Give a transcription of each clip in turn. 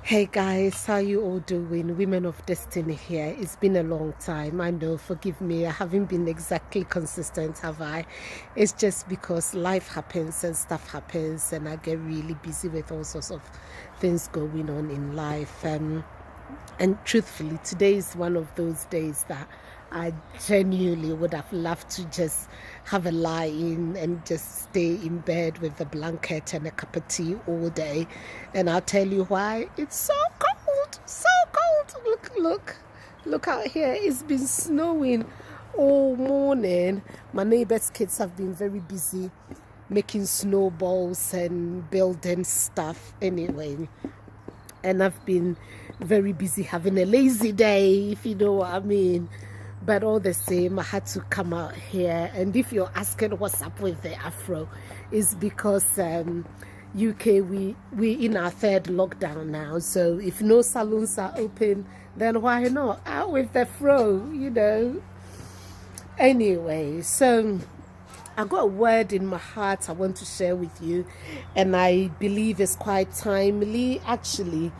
Hey guys, how you all doing? Women of Destiny here. It's been a long time. I know, forgive me. I haven't been exactly consistent, have I? It's just because life happens and stuff happens and I get really busy with all sorts of things going on in life. And truthfully, today is one of those days that I genuinely would have loved to just have a lie in and just stay in bed with a blanket and a cup of tea all day. And I'll tell you why. It's so cold, so cold. Look out here. It's been snowing all morning. My neighbor's kids have been very busy making snowballs and building stuff anyway. And I've been very busy having a lazy day, if you know what I mean. But all the same, I had to come out here. And if you're asking what's up with the afro, it's because UK, we in our third lockdown now. So if no salons are open, then why not? Out with the fro, you know. Anyway, so I got a word in my heart I want to share with you, and I believe it's quite timely. Actually,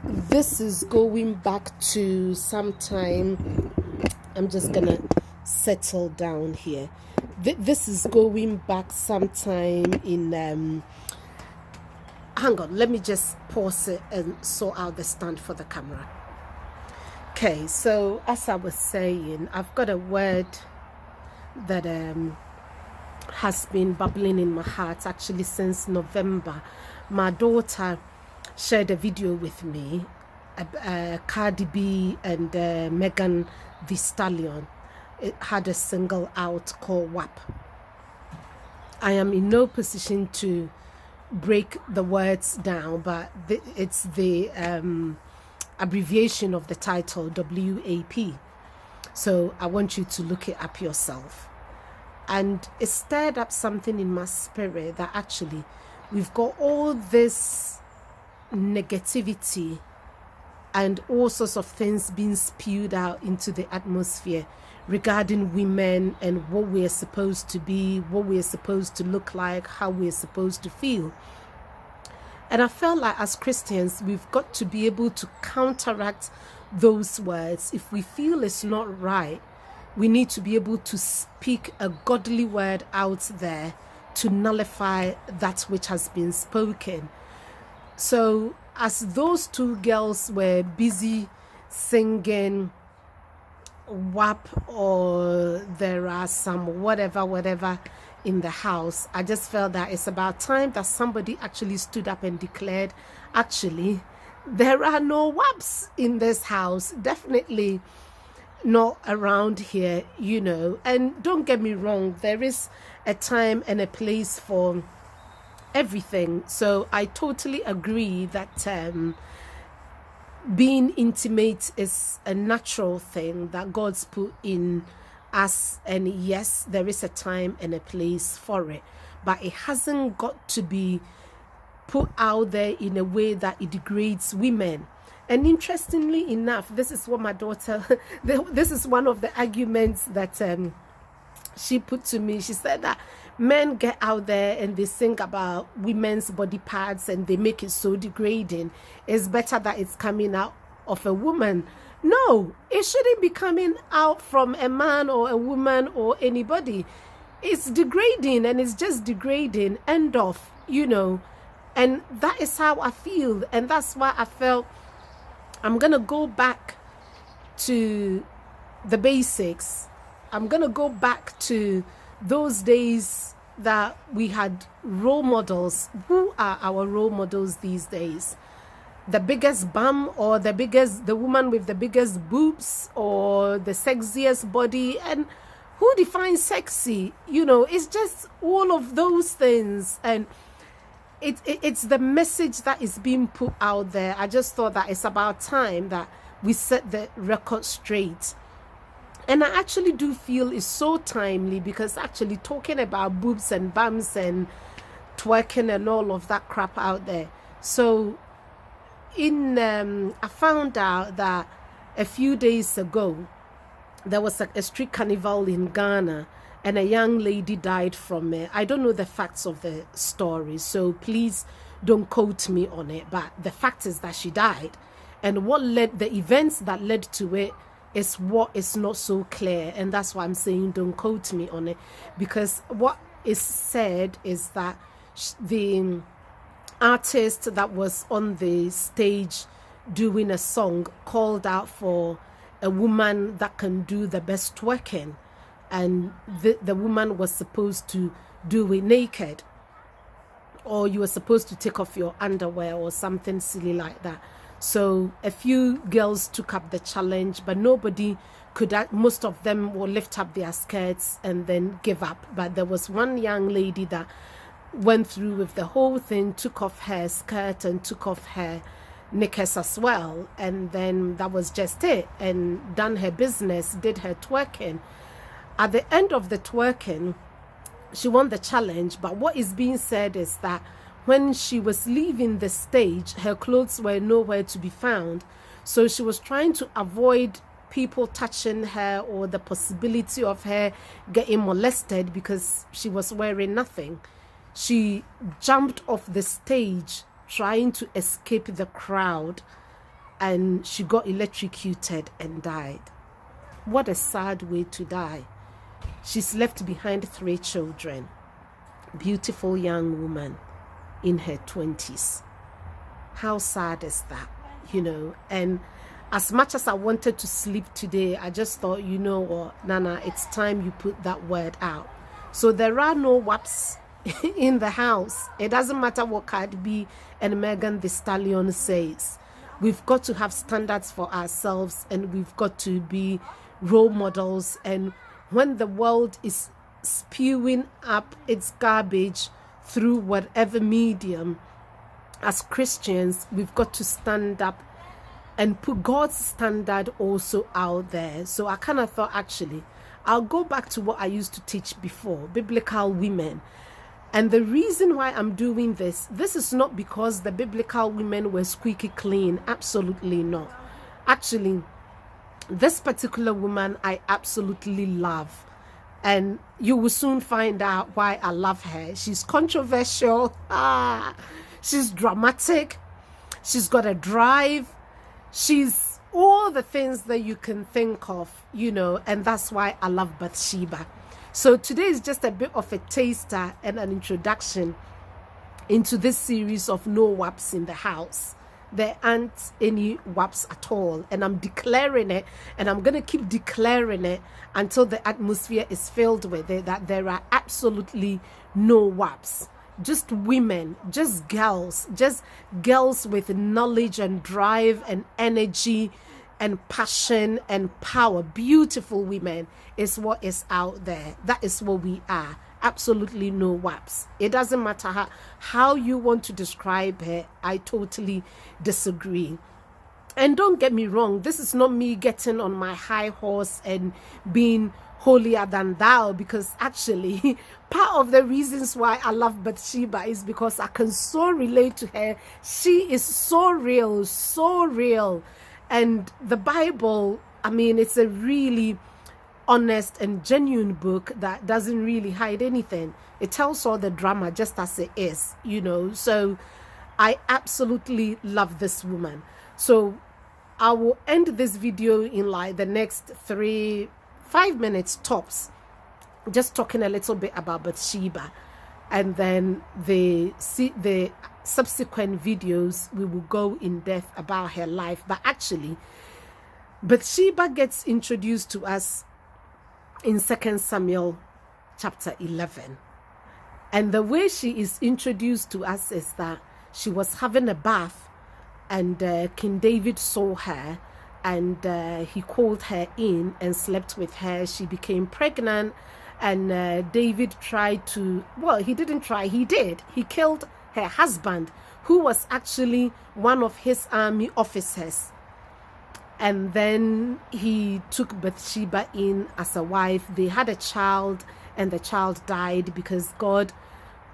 this is going back to some time. I'm just gonna settle down here. This is going back sometime in hang on, let me just pause it and sort out the stand for the camera. Okay, so as I was saying, I've got a word that has been bubbling in my heart actually since November. My daughter shared a video with me, Cardi B and Megan Thee Stallion. It had a single out called WAP. I am in no position to break the words down, but it's the abbreviation of the title, WAP. So I want you to look it up yourself. And it stirred up something in my spirit that actually we've got all this negativity and all sorts of things being spewed out into the atmosphere regarding women and what we're supposed to be, what we're supposed to look like, how we're supposed to feel. And I felt like as Christians, we've got to be able to counteract those words. If we feel it's not right, we need to be able to speak a godly word out there to nullify that which has been spoken. So as those two girls were busy singing WAP, or there are some whatever in the house, I just felt that it's about time that somebody actually stood up and declared, actually, there are no WAPs in this house, definitely not around here, you know. And don't get me wrong, there is a time and a place for everything. So I totally agree that being intimate is a natural thing that God's put in us, and yes, there is a time and a place for it, but it hasn't got to be put out there in a way that it degrades women. And interestingly enough, this is what my daughter this is one of the arguments that she put to me. She said that men get out there and they sing about women's body parts and they make it so degrading. It's better that it's coming out of a woman. No, it shouldn't be coming out from a man or a woman or anybody. It's degrading, and it's just degrading. End of, you know. And that is how I feel, and that's why I felt I'm gonna go back to the basics. I'm going to go back to those days that we had role models. Who are our role models these days? The biggest bum, or the woman with the biggest boobs, or the sexiest body? And who defines sexy? You know, it's just all of those things. And it's the message that is being put out there. I just thought that it's about time that we set the record straight. And I actually do feel it's so timely, because actually talking about boobs and bums and twerking and all of that crap out there. So I found out that a few days ago there was a street carnival in Ghana, and a young lady died from it. I don't know the facts of the story, so please don't quote me on it, but the fact is that she died. And what led, the events that led to it, is what is not so clear. And that's why I'm saying don't quote me on it, because what is said is that the artist that was on the stage doing a song called out for a woman that can do the best twerking, and the woman was supposed to do it naked, or you were supposed to take off your underwear or something silly like that. So a few girls took up the challenge, but nobody could. Most of them will lift up their skirts and then give up. But there was one young lady that went through with the whole thing, took off her skirt and took off her knickers as well, and then that was just it, and done her business, did her twerking. At the end of the twerking, she won the challenge. But what is being said is that when she was leaving the stage, her clothes were nowhere to be found. So she was trying to avoid people touching her or the possibility of her getting molested because she was wearing nothing. She jumped off the stage trying to escape the crowd, and she got electrocuted and died. What a sad way to die. She's left behind 3 children. Beautiful young woman in her 20s. How sad is that, you know? And as much as I wanted to sleep today, I just thought, you know what, Nana, it's time you put that word out. So there are no WAPs in the house. It doesn't matter what Cardi B and Megan Thee Stallion says. We've got to have standards for ourselves, and we've got to be role models. And when the world is spewing up its garbage through whatever medium, as Christians, we've got to stand up and put God's standard also out there. So I kind of thought, actually, I'll go back to what I used to teach before, biblical women. And the reason why I'm doing this is not because the biblical women were squeaky clean. Absolutely not. Actually, this particular woman I absolutely love. And you will soon find out why I love her. She's controversial. She's dramatic. She's got a drive. She's all the things that you can think of, you know, and that's why I love Bathsheba. So today is just a bit of a taster and an introduction into this series of no WAPs in the house. There aren't any WAPs at all, and I'm declaring it, and I'm going to keep declaring it until the atmosphere is filled with it, that there are absolutely no WAPs. Just women, just girls with knowledge and drive and energy and passion and power. Beautiful women is what is out there. That is what we are. Absolutely no WAPs. It doesn't matter how you want to describe her. I totally disagree. And don't get me wrong, this is not me getting on my high horse and being holier than thou, because actually part of the reasons why I love Bathsheba is because I can so relate to her. She is so real, so real. And the Bible, I mean, it's a really honest and genuine book that doesn't really hide anything. It tells all the drama just as it is, you know. So I absolutely love this woman. So I will end this video in like the next 3-5 minutes tops, just talking a little bit about Bathsheba, and then the subsequent videos we will go in depth about her life. But actually, Bathsheba gets introduced to us in 2 Samuel chapter 11, and the way she is introduced to us is that she was having a bath, and King David saw her, and he called her in and slept with her. She became pregnant, and David tried to, well, he didn't try, he did. He killed her husband, who was actually one of his army officers. And then he took Bathsheba in as a wife. They had a child, and the child died because God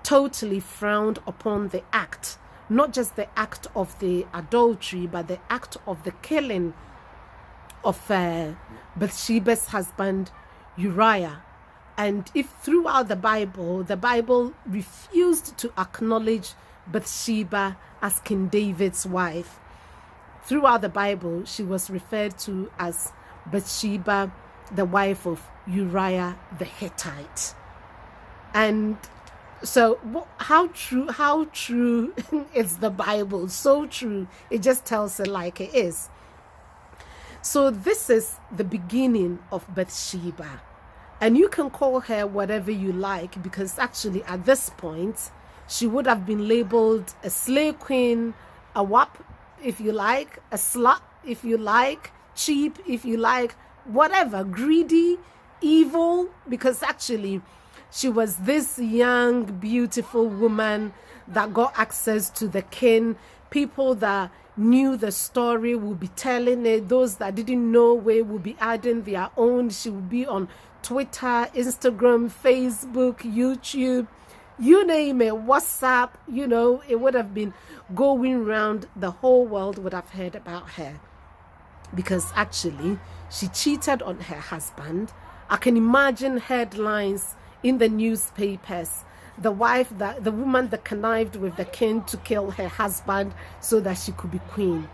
totally frowned upon the act, not just the act of the adultery, but the act of the killing of Bathsheba's husband Uriah. And if throughout the Bible refused to acknowledge Bathsheba as King David's wife. Throughout the Bible, she was referred to as Bathsheba, the wife of Uriah the Hittite. And so how true is the Bible? So true. It just tells it like it is. So this is the beginning of Bathsheba. And you can call her whatever you like, because actually at this point, she would have been labeled a slay queen, a WAP if you like, a slut if you like, cheap if you like, whatever, greedy, evil, because actually she was this young, beautiful woman that got access to the king. People that knew the story will be telling it. Those that didn't know will be adding their own. She will be on Twitter, Instagram, Facebook, YouTube, you name it, WhatsApp, it would have been going round. The whole world would have heard about her, because actually she cheated on her husband. I can imagine headlines in the newspapers. The woman that connived with the king to kill her husband so that she could be queen.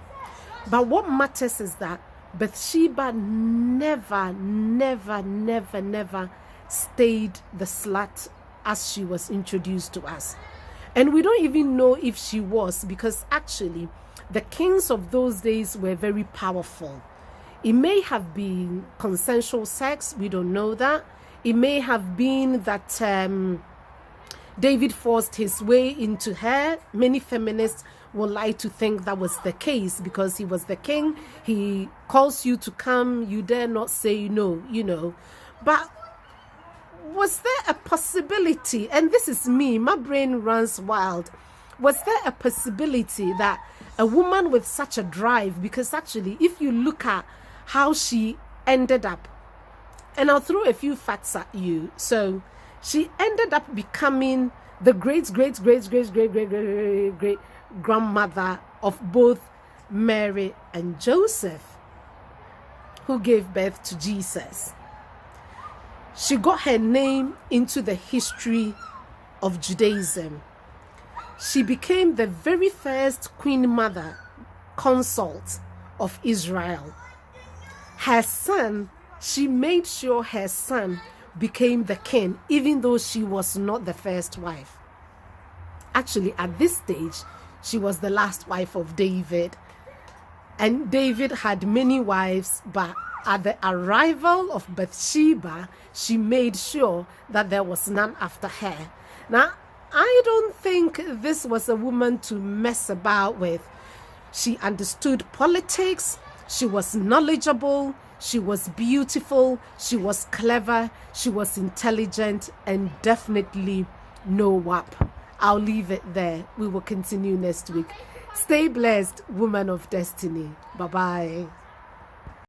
But what matters is that Bathsheba never stayed the slut as she was introduced to us. And we don't even know if she was, because actually the kings of those days were very powerful. It may have been consensual sex, we don't know that. It may have been that David forced his way into her. Many feminists would like to think that was the case, because he was the king. He calls you to come, you dare not say no, But was there a possibility, and this is me, my brain runs wild, was there a possibility that a woman with such a drive, because actually if you look at how she ended up, and I'll throw a few facts at you. So she ended up becoming the great grandmother of both Mary and Joseph, who gave birth to Jesus. She got her name into the history of Judaism. She became the very first queen mother consort of Israel. Her son, she made sure her son became the king, even though she was not the first wife. Actually, at this stage, she was the last wife of David. And David had many wives, but at the arrival of Bathsheba, she made sure that there was none after her. Now, I don't think this was a woman to mess about with. She understood politics, she was knowledgeable, she was beautiful, she was clever, she was intelligent, and definitely no WAP. I'll leave it there. We will continue next week. Stay blessed, woman of destiny. Bye-bye.